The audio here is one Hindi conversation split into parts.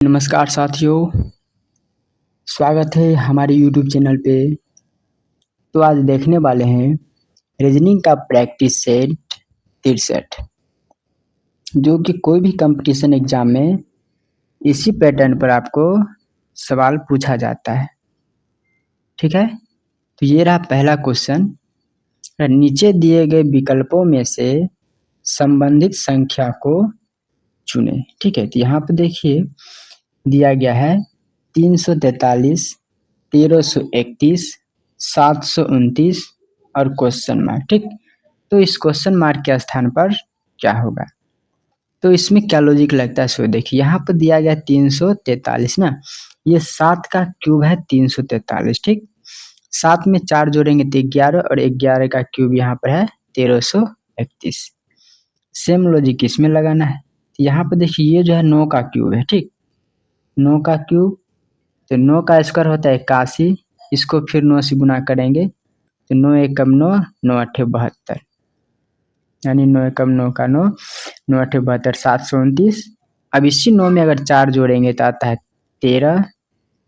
नमस्कार साथियों, स्वागत है हमारे YouTube चैनल पे। तो आज देखने वाले हैं रीजनिंग का प्रैक्टिस सेट 63, जो कि कोई भी कंपटीशन एग्जाम में इसी पैटर्न पर आपको सवाल पूछा जाता है। ठीक है, तो ये रहा पहला क्वेश्चन। नीचे दिए गए विकल्पों में से संबंधित संख्या को चुने। ठीक है, तो यहाँ पे देखिए दिया गया है 343, 1331, 729 और क्वेश्चन मार्क। ठीक, तो इस क्वेश्चन मार्क के स्थान पर क्या होगा? तो इसमें क्या लॉजिक लगता है सो देखिए, यहाँ पर दिया गया 343 ना, ये 7 का क्यूब है 343। ठीक, 7 में 4 जोड़ेंगे तो 11 और 11 का क्यूब यहाँ पर है 1331। सेम लॉजिक इसमें लगाना है। यहाँ पर देखिए ये जो है 9 का क्यूब है। ठीक, 9 का क्यूब, तो 9 का स्क्वायर होता है 81, इसको फिर 9 से गुना करेंगे तो 9 एकम 9, 9 अठे 72, यानी 9 एकम 9 का 9, 9 अठे 72, 729। अब इसी 9 में अगर 4 जोड़ेंगे तो आता है 13,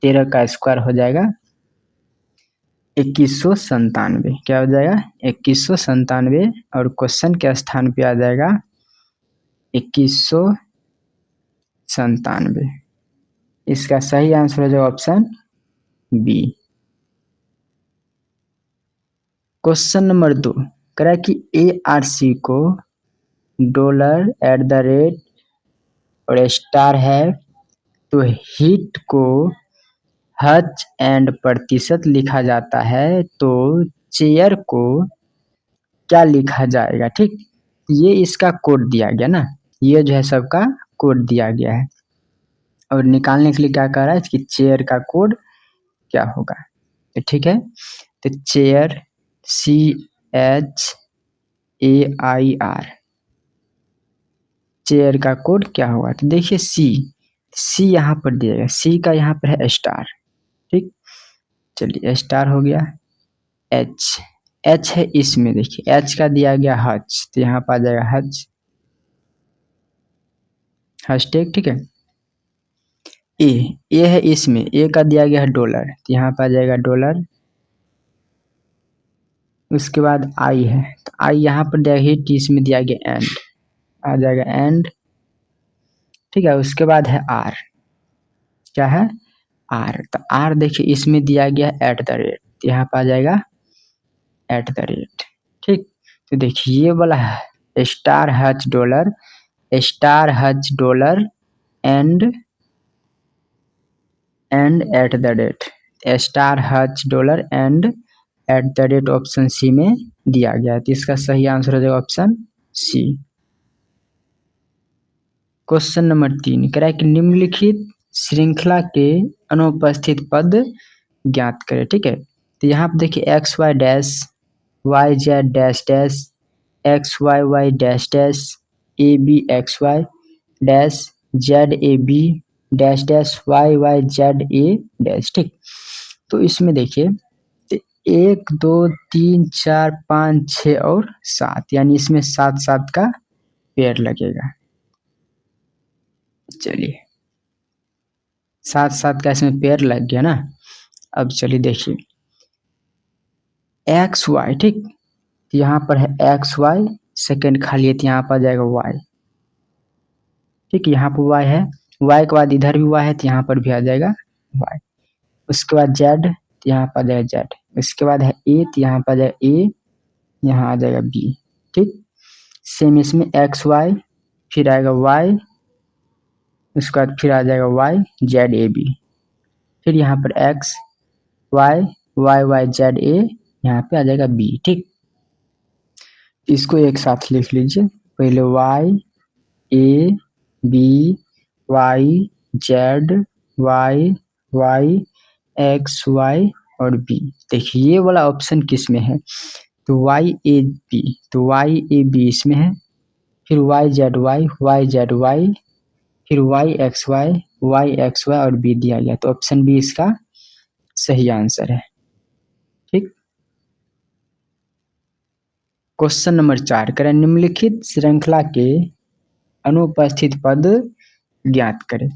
13 का स्क्वायर हो जाएगा 2197। क्या हो जाएगा? 2197। और क्वेश्चन के स्थान पे आ जाएगा 2197। इसका सही आंसर हो जाएगा ऑप्शन बी। क्वेश्चन नंबर 2 कह रहा है कि ARC को $@ और स्टार है, तो हिट को हज एंड प्रतिशत लिखा जाता है, तो चेयर को क्या लिखा जाएगा? ठीक, ये इसका कोड दिया गया ना, ये जो है सबका कोड दिया गया है। और निकालने के लिए क्या कह रहा है कि चेयर का कोड क्या होगा? तो ठीक है, तो चेयर CHAIR, चेयर का कोड क्या होगा? तो देखिए सी यहाँ पर दिया गया, सी का यहाँ पर है स्टार। ठीक, चलिए स्टार हो गया। एच है इसमें, देखिए एच का दिया गया हज, तो यहाँ पर आ जाएगा हज, हैशटैग। ठीक है, ए है इसमें, ए का दिया गया है $, तो यहाँ पर आ जाएगा $। उसके बाद आई है, तो आई यहाँ पर दिया हिट, इसमें दिया गया एंड, आ जाएगा एंड। ठीक है, उसके बाद है आर, क्या है? आर, तो आर देखिए इसमें दिया गया @ यहाँ पर आ जाएगा @। ठीक, तो देखिए ये वाला है स्टार हज $, स्टार हज $, एंड @ स्टार हज $, एंड @ ऑप्शन सी में दिया गया है, तो इसका सही आंसर हो जाएगा ऑप्शन सी। क्वेश्चन नंबर 3 कह रहा है कि निम्नलिखित श्रृंखला के अनुपस्थित पद ज्ञात करें। ठीक है, तो यहाँ पे देखिए XY dash, YZ dash dash, XYY dash dash, ABXY dash, ZAB dash dash, YYZA dash. ठीक, तो इसमें देखिए 1 2 3 4 5 6 और 7, यानी इसमें 7 का पेयर लगेगा। चलिए 7 का इसमें पेयर लग गया ना। अब चलिए देखिए XY, ठीक, यहाँ पर है XY, सेकेंड खाली है तो यहाँ पर आ जाएगा Y। ठीक, यहाँ पर Y है, Y के बाद इधर भी Y है तो यहाँ पर भी आ जाएगा Y। उसके बाद Z, तो यहाँ पर आ जाएगा Z। उसके बाद है A, तो यहाँ पर आ जाएगा A, यहाँ आ जाएगा B। ठीक, सेम इसमें XY, फिर आएगा Y, उसके बाद फिर आ जाएगा Y ZAB, फिर यहाँ पर X Y YYZA, यहाँ पे आ जाएगा B। ठीक, इसको एक साथ लिख लीजिए, पहले Y A B Y Z Y Y X Y और B। देखिए ये वाला ऑप्शन किस में है? तो YAB, तो YAB इसमें है, फिर YZY YZY, फिर YXY YXY और B दिया गया, तो ऑप्शन बी इसका सही आंसर है। ठीक, क्वेश्चन नंबर 4 करें निम्नलिखित श्रृंखला के अनुपस्थित पद ज्ञात करें।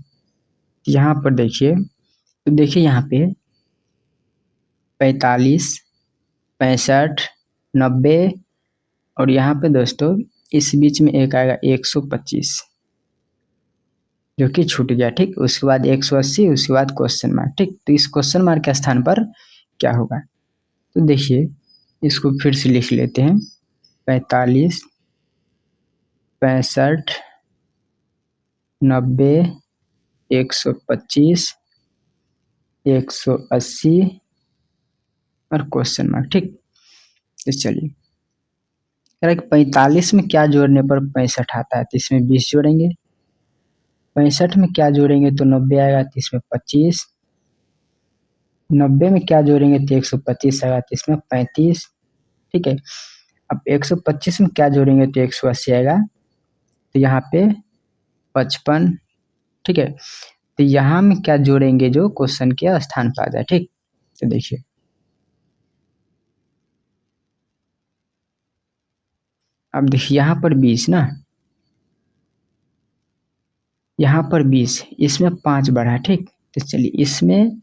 यहाँ पर देखिए, तो देखिए यहाँ पे 45, 65, 90 और यहाँ पे दोस्तों इस बीच में एक आएगा 125 जो कि छूट गया। ठीक, उसके बाद 180, उसके बाद क्वेश्चन मार्क। ठीक, तो इस क्वेश्चन मार्क के स्थान पर क्या होगा, तो देखिए इसको फिर से लिख लेते हैं। 45, 65, 90, 125, 180 और क्वेश्चन मार्क। ठीक, तो चलिए, कह रहा है कि 45 में क्या जोड़ने पर 65 आता है, तो इसमें 20 जोड़ेंगे। 65 में क्या जोड़ेंगे तो 90 आएगा, तो इसमें 25। 90 में क्या जोड़ेंगे तो 125 आएगा, तो इसमें 35। ठीक है, अब 125 में क्या जोड़ेंगे तो 180 आएगा, तो यहाँ पे 55। ठीक है, तो यहाँ में क्या जोड़ेंगे जो क्वेश्चन के स्थान पर आ जाए। ठीक, तो देखिए अब देखिए यहाँ पर 20 ना, यहाँ पर 20, इसमें 5 बढ़ा। ठीक, तो चलिए इसमें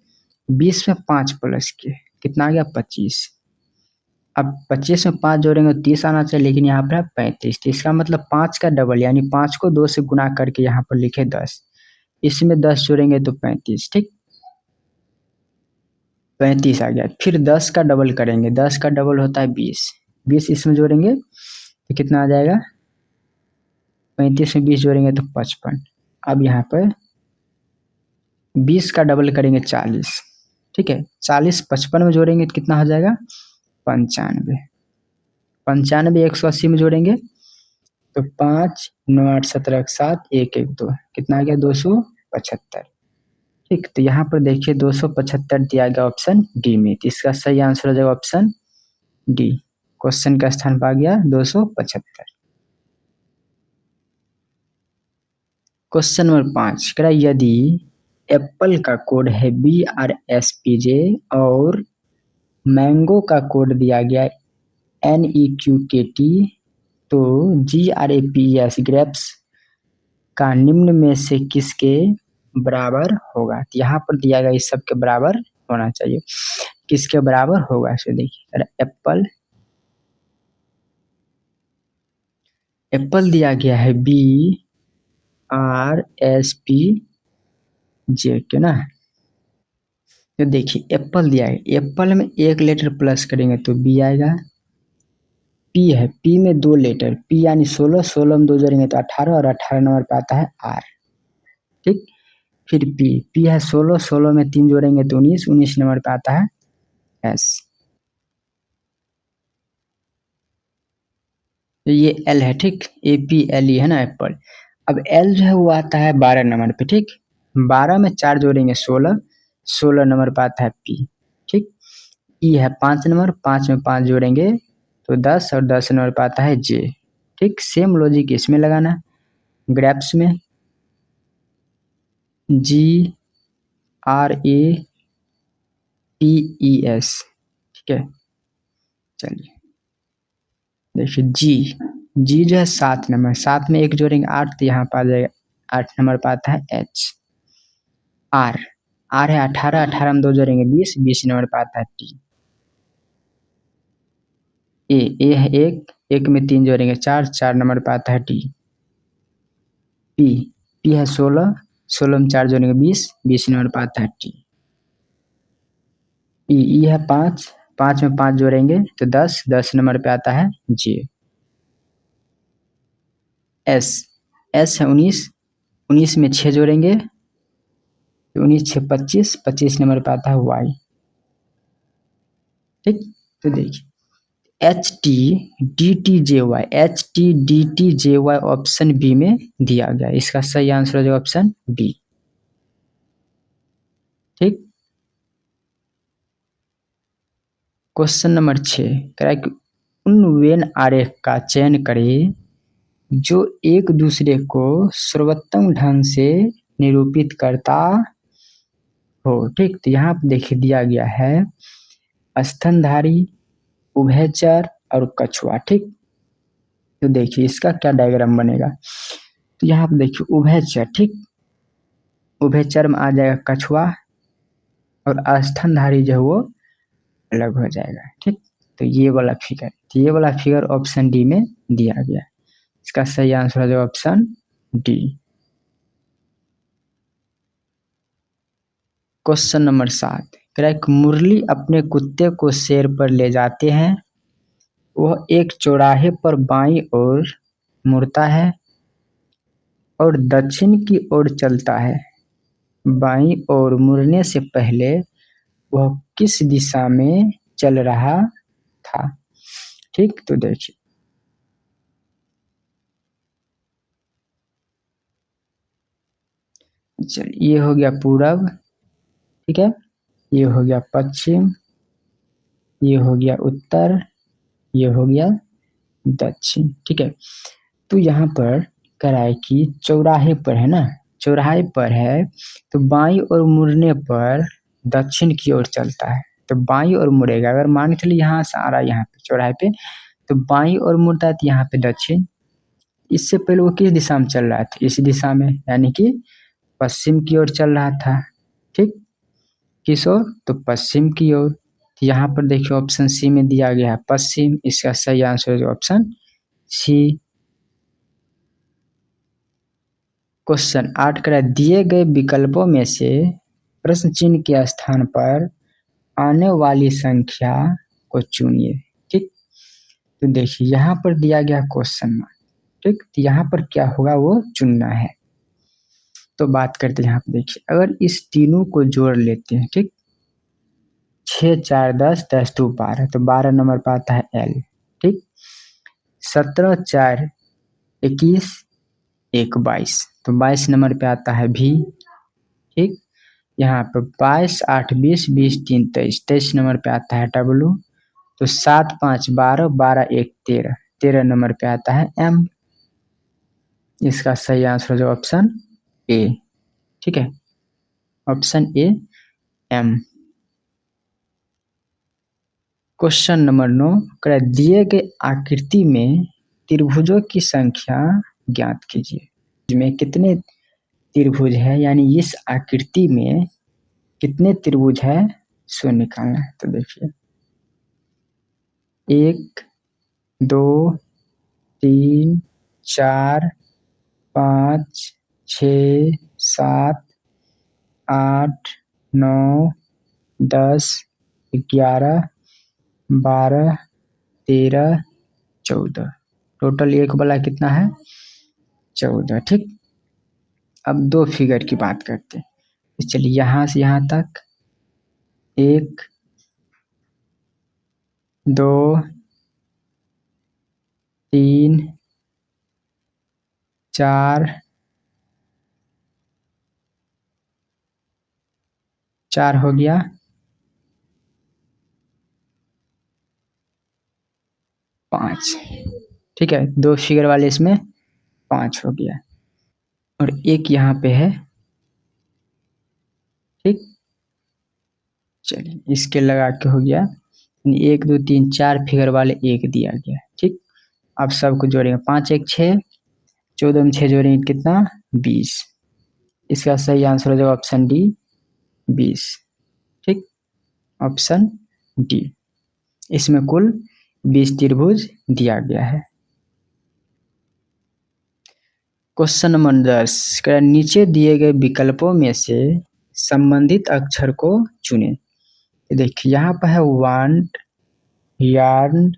20 में 5 प्लस के कितना आ गया 25। अब 25 में 5 जोड़ेंगे तो 30 आना चाहिए, लेकिन यहाँ पर है 35। तो इसका मतलब 5 का डबल, यानी 5 को 2 से गुना करके यहाँ पर लिखे 10। इसमें 10 जोड़ेंगे तो 35। ठीक, 35 आ गया। फिर 10 का डबल करेंगे, 10 का डबल होता है 20। 20 इसमें जोड़ेंगे तो कितना आ जाएगा, 35 में 20 जोड़ेंगे तो 55। अब यहाँ पर 20 का डबल करेंगे 40। ठीक है, 40 55 में जोड़ेंगे तो कितना हो जाएगा 95। 95 180 में जोड़ेंगे तो 5 9 8 17 7 1 1 2 कितना आ गया 275। ठीक, तो यहाँ पर देखिए 275 दिया गया ऑप्शन डी में, तो इसका सही आंसर हो जाएगा ऑप्शन डी। क्वेश्चन का स्थान पर आ गया 275। क्वेश्चन नंबर 5 कह रहा है यदि एप्पल का कोड है BRSPJ और मैंगो का कोड दिया गया NEQKT, तो GRAPES ग्रेप्स का निम्न में से किसके बराबर होगा। तो यहाँ पर दिया गया इस सब के बराबर होना चाहिए, किसके बराबर होगा। इसे देखिए एप्पल, एप्पल दिया गया है BRSPJ के ना, तो देखिए एप्पल दिया है, एप्पल में एक लेटर प्लस करेंगे तो बी आएगा। पी है, पी में 2 लेटर, पी यानी 16, 16 में 2 जोड़ेंगे तो 18 और 18 नंबर पे आता है आर। ठीक, फिर पी, पी है 16, 16 में 3 जोड़ेंगे तो 19, 19 नंबर पे आता है एस। तो ये एल है। ठीक, APLE है ना एप्पल। अब एल जो है वो आता है 12 नंबर पे। ठीक, 12 में 4 जोड़ेंगे 16, 16 नंबर पे आता है पी। ठीक, ई है 5 नंबर, 5 में 5 जोड़ेंगे तो 10 और 10 नंबर पे आता है जे। ठीक, सेम लॉजिक इसमें लगाना, ग्रेप्स में GRAPES। ठीक है, चलिए देखिए जी जो है 7 नंबर, 7 में 1 जोड़ेंगे 8, तो यहाँ पे आ जाएगा 8 नंबर पे आता है एच। आर, आर है 18, 18 में 2 जोड़ेंगे 20, 20 नंबर पे आता है टी। ए है 1, 1 में 3 जोड़ेंगे 4, 4 नंबर पे आता है टी। पी, पी है 16, 16 में 4 जोड़ेंगे 20, 20 नंबर पे आता है टी। ई है 5, 5 में 5 जोड़ेंगे तो 10, 10 नंबर पे आता है जे। एस, एस है 19, 19 में 6 जोड़ेंगे तो 19 6 25, 25 नंबर पे आता है वाई। ठीक, तो देखिए HTDTJY, HTDTJY ऑप्शन बी में दिया गया, इसका सही आंसर हो जाएगा ऑप्शन बी। ठीक, क्वेश्चन नंबर 6 कह रहा है कि उन वेन आरेख का चयन करें जो एक दूसरे को सर्वोत्तम ढंग से निरूपित करता हो। ठीक, तो यहाँ पे देखिए दिया गया है स्तनधारी, उभयचर और कछुआ। ठीक, तो देखिए इसका क्या डायग्राम बनेगा, तो यहाँ पे देखिए उभयचर। ठीक, उभयचर में आ जाएगा कछुआ और स्तनधारी जो है वो अलग हो जाएगा। ठीक, तो ये वाला फिगर ऑप्शन डी में दिया गया। इसका सही आंसर है ऑप्शन डी। क्वेश्चन नंबर 7, मुरली अपने कुत्ते को शेर पर ले जाते हैं। वह एक चौराहे पर बाईं ओर मुड़ता है और दक्षिण की ओर चलता है। बाईं ओर मुड़ने से पहले वह किस दिशा में चल रहा था? ठीक, तो देखिए चलिए, ये हो गया पूरब, ठीक है, ये हो गया पश्चिम, ये हो गया उत्तर, ये हो गया दक्षिण। ठीक है, तो यहाँ पर कराए कि चौराहे पर है ना, चौराहे पर है तो बाईं ओर मुड़ने पर दक्षिण की ओर चलता है, तो बाईं ओर मुड़ेगा। अगर मान के चलिए यहाँ से आ रहा है यहाँ पे चौराहे पे, तो बाईं ओर मुड़ता है तो यहाँ पे दक्षिण। इससे पहले वो किस दिशा में चल रहा था? इस दिशा में, यानी कि पश्चिम की ओर चल रहा था। ठीक, किस ओर? तो पश्चिम की ओर। तो यहाँ पर देखिए ऑप्शन सी में दिया गया है पश्चिम। इसका सही आंसर है ऑप्शन सी। क्वेश्चन 8 का दिए गए विकल्पों में से प्रश्न चिन्ह के स्थान पर आने वाली संख्या को चुनिए। ठीक, तो देखिए यहाँ पर दिया गया क्वेश्चन मार्क। ठीक, तो यहाँ पर क्या होगा वो चुनना है। तो बात करते हैं यहाँ पे, देखिए अगर इस तीनों को जोड़ लेते हैं, ठीक, 6 4 10 10 2 12, तो 12 नंबर पर आता है एल। ठीक, 17 4 21 1 22, तो 22 नंबर पे आता है भी। ठीक, यहाँ पे 22 8 20 20 3 23, 23 नंबर पे आता है डब्लू। तो 7 5 12 12 1 13, 13 नंबर पे आता है एम। इसका सही आंसर जो ऑप्शन ए। ठीक है, option A M. Question number 9, दिए गए आकृति में त्रिभुजों की संख्या ज्ञात कीजिए। इसमें कितने त्रिभुज है, यानी इस आकृति में कितने त्रिभुज है सो निकालना है। तो देखिए 1 2 3 4 5 6 7 8 9 10 11 12 13 14, टोटल एक वाला कितना है? 14। ठीक, अब दो फिगर की बात करते हैं। तो चलिए यहाँ से यहाँ तक 1 2 3 4 4 हो गया, 5। ठीक है, दो फिगर वाले इसमें 5 हो गया, और एक यहाँ पे है। ठीक, चलिए इसके लगा के हो गया 1 2 3 4 फिगर वाले एक दिया गया। ठीक, अब सबको जोड़ेंगे, 5 1 6, 14 में 6 जोड़ेंगे कितना? 20। इसका सही आंसर हो जाएगा ऑप्शन डी 20। ठीक, ऑप्शन डी। इसमें कुल 20 त्रिभुज दिया गया है। क्वेश्चन नंबर 10, नीचे दिए गए विकल्पों में से संबंधित अक्षर को चुनें। देखिए यहाँ पर है वांट, यार्न,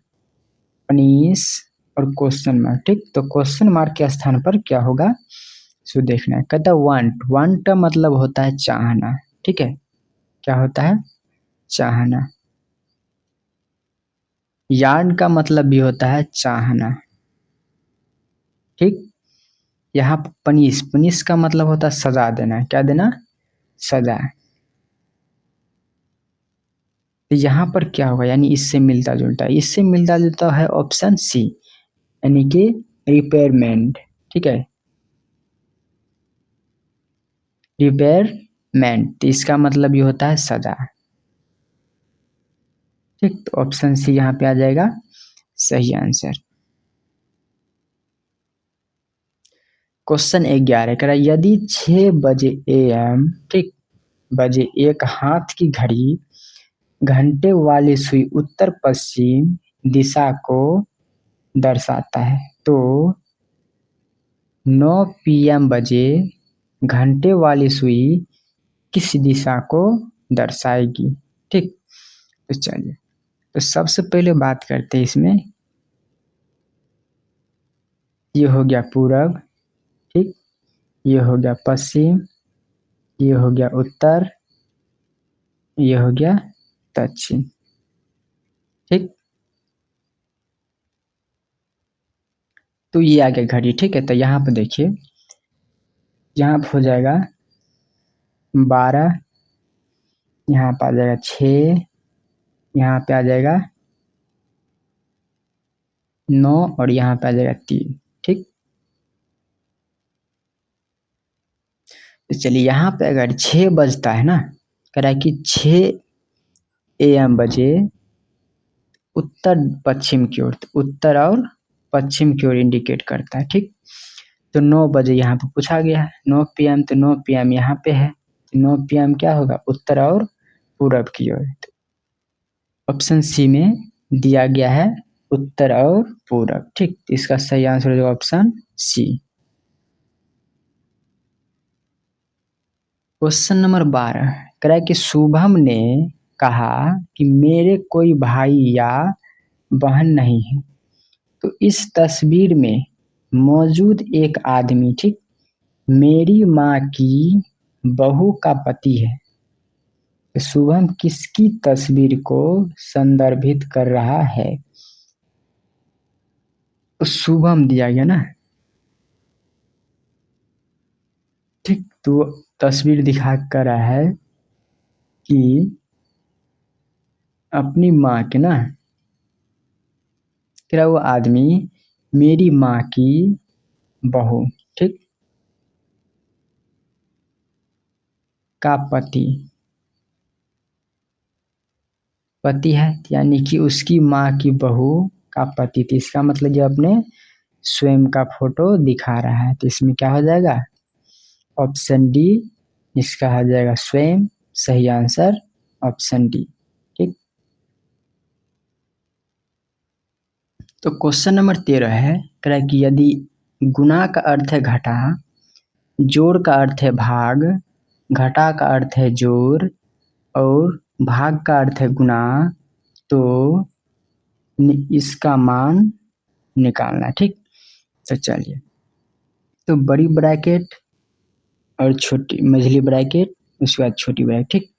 पनीस और क्वेश्चन मार्क। ठीक, तो क्वेश्चन मार्क के स्थान पर क्या होगा सो देखना है। कहता है वांट, वांट का मतलब होता है चाहना। ठीक है, क्या होता है? चाहना। यार्न का मतलब भी होता है चाहना। ठीक, यहाँ पनिश, पनिश का मतलब होता है सजा देना। क्या देना? सजा। तो यहाँ पर क्या होगा, यानी इससे मिलता जुलता है, इससे मिलता जुलता है ऑप्शन सी, यानी कि रिपेयरमेंट। ठीक है, रिपेयरमेंट, इसका मतलब भी होता है सजा। ठीक, तो ऑप्शन सी यहाँ पे आ जाएगा सही आंसर। क्वेश्चन 11 कह रहा है यदि 6 बजे AM ठीक बजे एक हाथ की घड़ी घंटे वाली सुई उत्तर पश्चिम दिशा को दर्शाता है तो 9 PM बजे घंटे वाली सुई किस दिशा को दर्शाएगी। ठीक, तो चलिए तो सबसे पहले बात करते हैं इसमें। ये हो गया पूरब, ठीक, ये हो गया पश्चिम, ये हो गया उत्तर, ये हो गया दक्षिण। ठीक, तो ये आ गया घड़ी। ठीक है, तो यहाँ पे देखिए, यहाँ पे हो जाएगा 12, यहाँ पे आ जाएगा 6, यहाँ पे आ जाएगा 9 और यहाँ पे आ जाएगा 3। ठीक, तो चलिए यहाँ पे अगर 6 बजता है ना, कह रहा है कि 6 AM बजे उत्तर पश्चिम की ओर, उत्तर और पश्चिम की ओर इंडिकेट करता है। ठीक, तो 9 बजे यहाँ पे पूछा गया है, 9 PM, तो 9 PM यहाँ पे है, तो 9 PM क्या होगा, उत्तर और पूरब की ओर। ऑप्शन सी में दिया गया है उत्तर और पूरब। ठीक, इसका सही आंसर है ऑप्शन सी। क्वेश्चन नंबर 12 कह रहा है कि शुभम ने कहा कि मेरे कोई भाई या बहन नहीं है, तो इस तस्वीर में मौजूद एक आदमी ठीक मेरी माँ की बहू का पति है। तो शुभम किसकी तस्वीर को संदर्भित कर रहा है। तो शुभम दिया गया ना, ठीक, तो तस्वीर दिखा कर रहा है कि अपनी माँ के ना, क्या वो आदमी मेरी माँ की बहू ठीक का पति है, यानी कि उसकी माँ की बहू का पति थी। इसका मतलब ये अपने स्वयं का फोटो दिखा रहा है, तो इसमें क्या हो जाएगा, ऑप्शन डी, इसका हो जाएगा स्वयं। सही आंसर ऑप्शन डी। ठीक, तो क्वेश्चन नंबर 13 है, कह रहा है कि यदि गुना का अर्थ है घटा, जोड़ का अर्थ है भाग, घटा का अर्थ है जोड़ और भाग का अर्थ है गुना, तो इसका मान निकालना। ठीक, तो चलिए, तो बड़ी ब्रैकेट और छोटी मझली ब्रैकेट, उसके बाद छोटी ब्रैकेट। ठीक,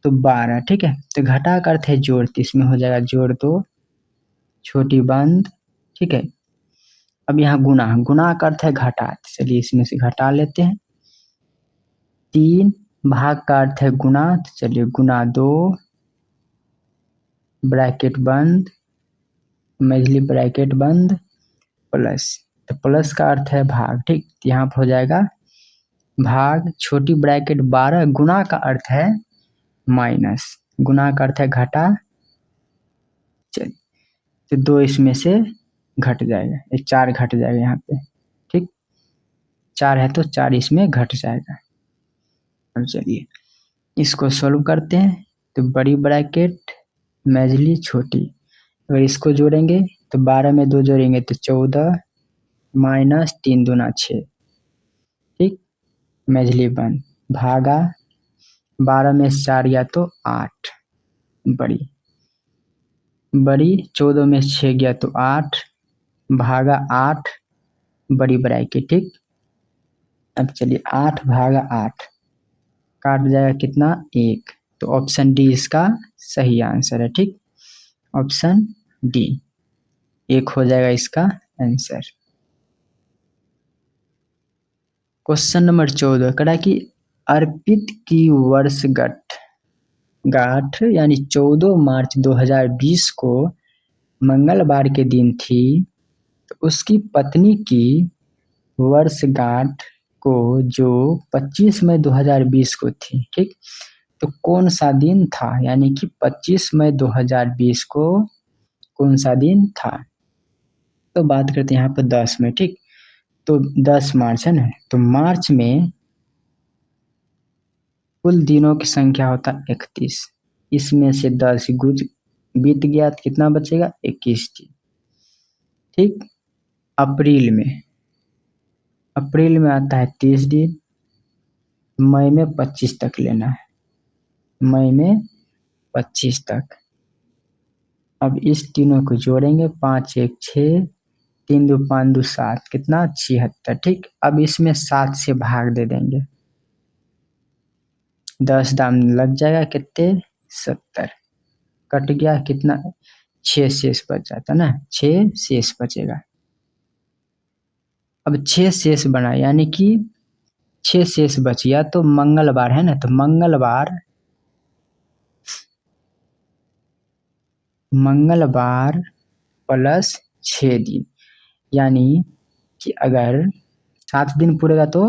तो 12। ठीक है, तो घटा का अर्थ है जोड़, तो इसमें हो जाएगा जोड़ 2, छोटी बंद। ठीक है, अब यहाँ गुना, गुना का अर्थ है घटा, चलिए इसमें से घटा लेते हैं। 3 भाग का अर्थ है गुना, तो चलिए गुना 2, ब्रैकेट बंद, मझली ब्रैकेट बंद, प्लस, तो प्लस का अर्थ है भाग। ठीक, यहाँ पर हो जाएगा भाग, छोटी ब्रैकेट 12, गुना का अर्थ है माइनस, गुना का अर्थ है घटा, चलिए तो 2 इसमें से घट जाएगा, एक 4 घट जाएगा यहाँ पे। ठीक, 4 है तो 4 इसमें घट जाएगा। अब चलिए इसको सॉल्व करते हैं, तो बड़ी ब्रैकेट मेजली छोटी, अगर इसको जोड़ेंगे तो 12 में 2 जोड़ेंगे तो 14 माइनस 3 दूना 6। ठीक, मेजली बंद, भागा 12 में 4 गया तो 8, बड़ी बड़ी 14 में 6 गया तो 8, भागा 8, बड़ी ब्रैकेट। ठीक, अब चलिए 8 भागा 8 काट जाएगा कितना, 1, तो ऑप्शन डी इसका सही आंसर है। ठीक, ऑप्शन डी 1 हो जाएगा इसका आंसर। क्वेश्चन नंबर 14 कहा कि अर्पित की वर्षगांठ यानी 14 मार्च 2020 को मंगलवार के दिन थी, तो उसकी पत्नी की वर्षगांठ को जो 25 मई 2020 को थी। ठीक, तो कौन सा दिन था, यानी कि 25 मई 2020 को कौन सा दिन था। तो बात करते हैं यहाँ पर 10 में। ठीक, तो 10 मार्च है ना, तो मार्च में कुल दिनों की संख्या होता है 31। इसमें से 10 गुज बीत गया तो कितना बचेगा? 21 दिन। ठीक। अप्रैल में आता है 30 दिन। मई में 25 तक लेना है, मई में 25 तक। अब इस तीनों को जोड़ेंगे, 5 1 6, 3 2 5 2 7, कितना? 76। ठीक। अब इसमें 7 से भाग दे देंगे, 10 दाम लग जाएगा, कितने? 70। कट गया कितना? 6 शेष बच जाता ना, 6 शेष बचेगा। अब 6 शेष बना, यानी कि 6 शेष बच गया, तो मंगलवार है ना, तो मंगलवार प्लस 6 दिन, यानी कि अगर 7 दिन पूरेगा तो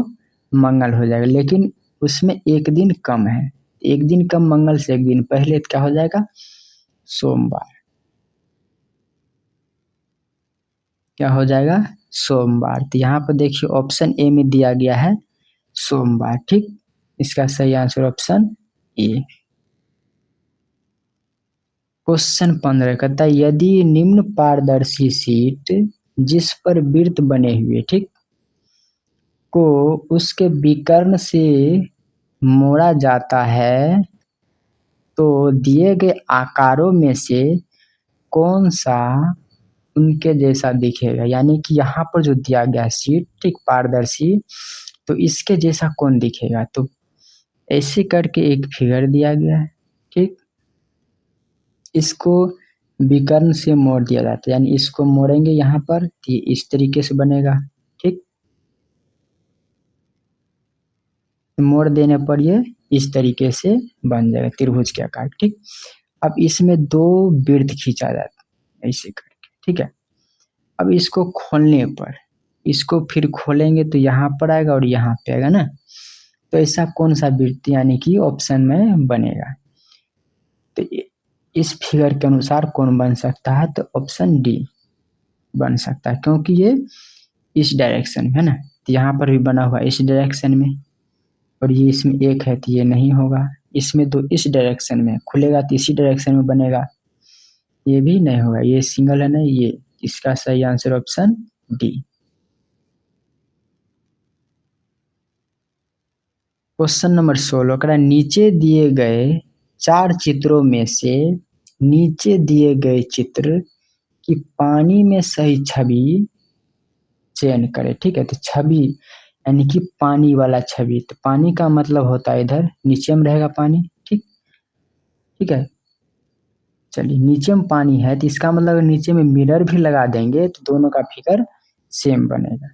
मंगल हो जाएगा, लेकिन उसमें एक दिन कम है। एक दिन कम मंगल से एक दिन पहले, तो क्या हो जाएगा? सोमवार। क्या हो जाएगा? सोमवार। तो यहाँ पर देखिए ऑप्शन ए में दिया गया है सोमवार। ठीक। इसका सही आंसर ऑप्शन ए। क्वेश्चन 15 कहता है, यदि निम्न पारदर्शी शीट जिस पर वृत्त बने हुए, ठीक, को उसके विकर्ण से मोड़ा जाता है तो दिए गए आकारों में से कौन सा उनके जैसा दिखेगा? यानी कि यहाँ पर जो दिया गया शीट, ठीक, पारदर्शी, तो इसके जैसा कौन दिखेगा? तो ऐसे करके एक फिगर दिया गया है। ठीक। इसको विकर्ण से मोड़ दिया जाता है, यानी इसको मोड़ेंगे यहाँ पर, ये इस तरीके से बनेगा। ठीक। मोड़ देने पर ये इस तरीके से बन जाएगा, त्रिभुज के आकार। ठीक। अब इसमें 2 वृत्त खींचा जाता है ऐसे करके। ठीक है। अब इसको खोलने पर, इसको फिर खोलेंगे तो यहाँ पर आएगा और यहाँ पे आएगा ना, तो ऐसा कौन सा वृत्त यानी कि ऑप्शन में बनेगा? तो इस फिगर के अनुसार कौन बन सकता है? तो ऑप्शन डी बन सकता है, क्योंकि ये इस डायरेक्शन में है ना, तो यहाँ पर भी बना हुआ इस डायरेक्शन में, और ये इसमें एक है तो ये नहीं होगा। इसमें तो इस डायरेक्शन में खुलेगा तो इसी डायरेक्शन में बनेगा, ये भी नहीं होगा, ये सिंगल है ना ये। इसका सही answer option D. Question number 16 कह रहा है, नीचे दिए गए 4 चित्रों में से नीचे दिए गए चित्र की पानी में सही छवि चयन करें। ठीक है। तो छवि यानी कि पानी वाला छवि, तो पानी का मतलब होता है इधर नीचे में रहेगा पानी। ठीक। ठीक है। चलिए, नीचे में पानी है तो इसका मतलब नीचे में मिरर भी लगा देंगे तो दोनों का फिगर सेम बनेगा।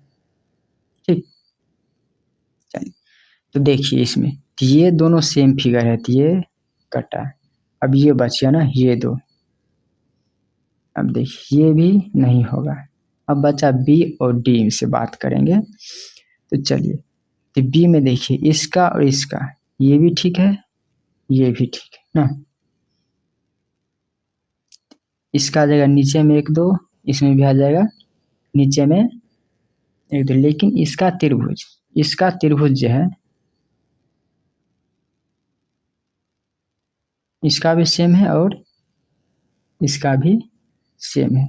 ठीक। चलिए, तो देखिए इसमें तो ये दोनों सेम फिगर है, तो ये कटा। अब ये बचिया ना ये दो, अब देखिए ये भी नहीं होगा। अब बचा बी और डी से बात करेंगे। तो चलिए, तो बी में देखिए इसका और इसका, ये भी ठीक है, ये भी ठीक है ना। इसका आ जाएगा नीचे में 1 2, इसमें भी आ जाएगा नीचे में 1 2, लेकिन इसका त्रिभुज जो है इसका भी सेम है और इसका भी सेम है।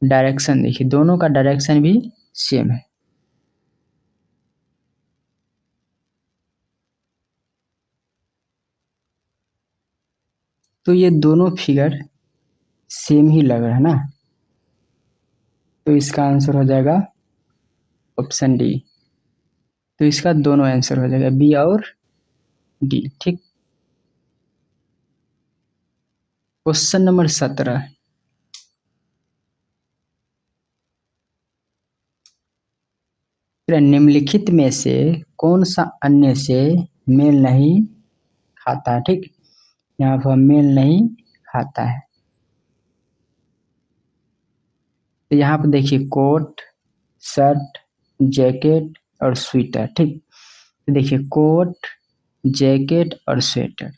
डायरेक्शन देखिए, दोनों का डायरेक्शन भी सेम है। तो ये दोनों फिगर सेम ही लग रहा है ना, तो इसका आंसर हो जाएगा ऑप्शन डी। तो इसका दोनों आंसर हो जाएगा बी और डी। ठीक। क्वेश्चन नंबर 17, निम्नलिखित में से कौन सा अन्य से मेल नहीं खाता? ठीक। यहाँ पर मेल नहीं खाता है, तो यहाँ पर देखिए कोट, शर्ट, जैकेट और स्वेटर। ठीक। तो देखिए कोट, जैकेट और स्वेटर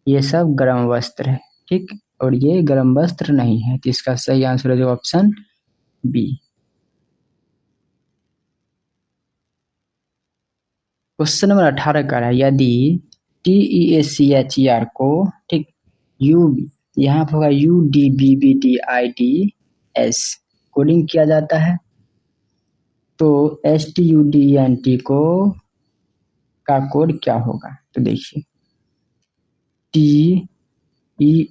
ये सब गर्म वस्त्र है। ठीक। और ये गर्म वस्त्र नहीं है, तो इसका सही आंसर है जो ऑप्शन बी। क्वेश्चन नंबर 18 का है, यदि TEACHER को ठीक यू यहाँ पर होगा UDBBDIDS कोडिंग किया जाता है, तो STUDENT को का कोड क्या होगा? तो देखिए TEACHER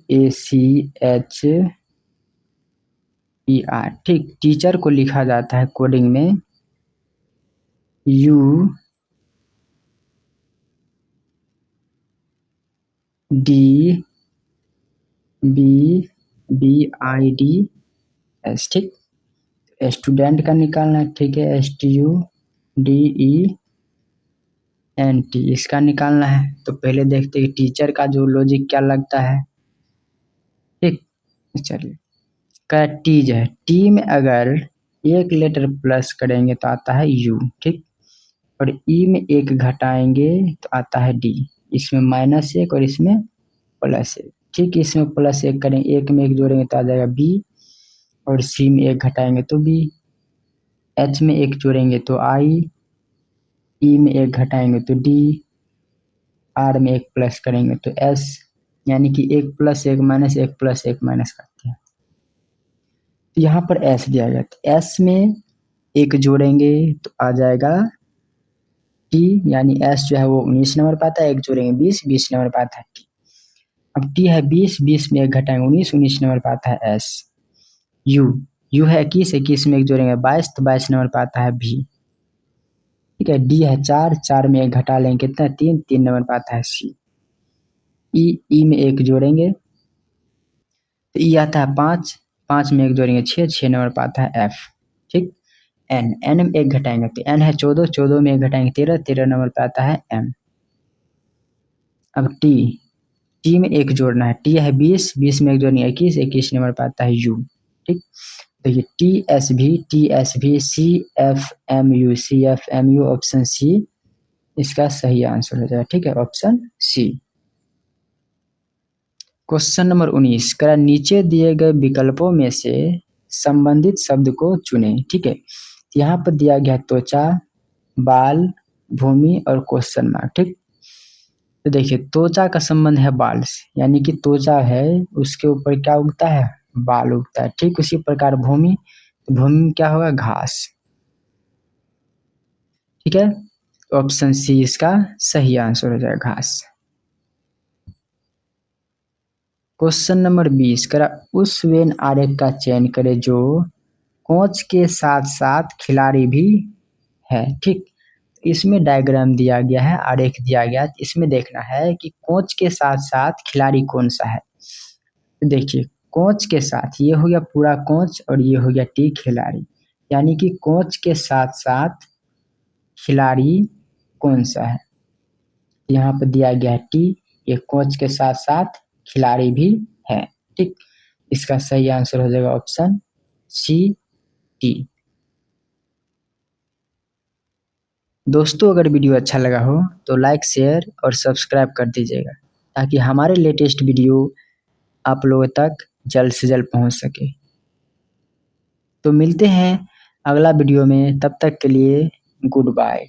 ठीक टीचर को लिखा जाता है कोडिंग में UDBBIDS ठीक। स्टूडेंट का निकालना है, ठीक है, STUDENT इसका निकालना है। तो पहले देखते हैं टीचर का जो लॉजिक क्या लगता है, ठीक। चलिए का टीज है, टी में अगर एक लेटर प्लस करेंगे तो आता है यू, ठीक, और ई में एक घटाएंगे तो आता है डी, इसमें -1 और इसमें +1, ठीक, इसमें +1 करेंगे, एक में एक जोड़ेंगे तो आ जाएगा बी, और सी में एक घटाएंगे तो बी, एच में एक जोड़ेंगे तो आई, ई में एक घटाएंगे तो डी, आर में एक प्लस करेंगे तो एस, यानी कि 1 + 1 - 1 + 1 माइनस करते हैं। तो यहाँ पर एस दिया गया, तो एस में एक जोड़ेंगे तो आ जाएगा टी, यानी एस जो है वो 19 नंबर पर आता है, एक जोड़ेंगे 20, 20 नंबर पर आता है टी। अब टी है 20, 20 में एक घटाएंगे 19, 19 नंबर पर आता है एस। यू है 21, 21 में एक जोड़ेंगे 22, तो 22 नंबर पर आता है भी, ठीक है। डी है 4, 4 में एक घटा लेंगे कितना 3, 3 नंबर पर आता है सी। ई में एक जोड़ेंगे तो ई आता है 5, 5 में एक जोड़ेंगे 6, 6 नंबर पर आता है एफ, ठीक। एन में एक घटाएंगे तो एन है 14, 14 में एक घटाएंगे 13, 13 नंबर पर आता है एम। अब टी में एक जोड़ना है, टी है 20, 20 में एक जोड़ेंगे 21, 21 नंबर पर आता है यू, ठीक। देखिए TSB CFMU ऑप्शन सी इसका सही आंसर हो जाएगा, ठीक है, ऑप्शन सी। क्वेश्चन नंबर 19 का नीचे दिए गए विकल्पों में से संबंधित शब्द को चुनें, ठीक है। यहाँ पर दिया गया त्वचा, बाल, भूमि और क्वेश्चन मार्क, ठीक। तो देखिए त्वचा का संबंध है बाल से, यानी कि त्वचा है उसके ऊपर क्या उगता है, बाल उगता है, ठीक। उसी प्रकार भूमि, तो भूमि में क्या होगा, घास, ठीक है। ऑप्शन सी इसका सही आंसर हो जाएगा, घास। क्वेश्चन नंबर 20 करा उस वेन आरेख का चयन करें जो कोच के साथ साथ खिलाड़ी भी है, ठीक। इसमें डायग्राम दिया गया है, आरेख दिया गया है, इसमें देखना है कि कोच के साथ साथ खिलाड़ी कौन सा है। तो देखिए कोच के साथ ये हो गया पूरा कोच और ये हो गया टी खिलाड़ी, यानी कि कोच के साथ साथ खिलाड़ी कौन सा है, यहाँ पर दिया गया है टी, ये कोच के साथ साथ खिलाड़ी भी है, ठीक। इसका सही आंसर हो जाएगा ऑप्शन सी टी। दोस्तों अगर वीडियो अच्छा लगा हो तो लाइक, शेयर और सब्सक्राइब कर दीजिएगा ताकि हमारे लेटेस्ट वीडियो आप लोगों तक जल्द से जल्द पहुंच सके। तो मिलते हैं अगला वीडियो में, तब तक के लिए गुड बाय।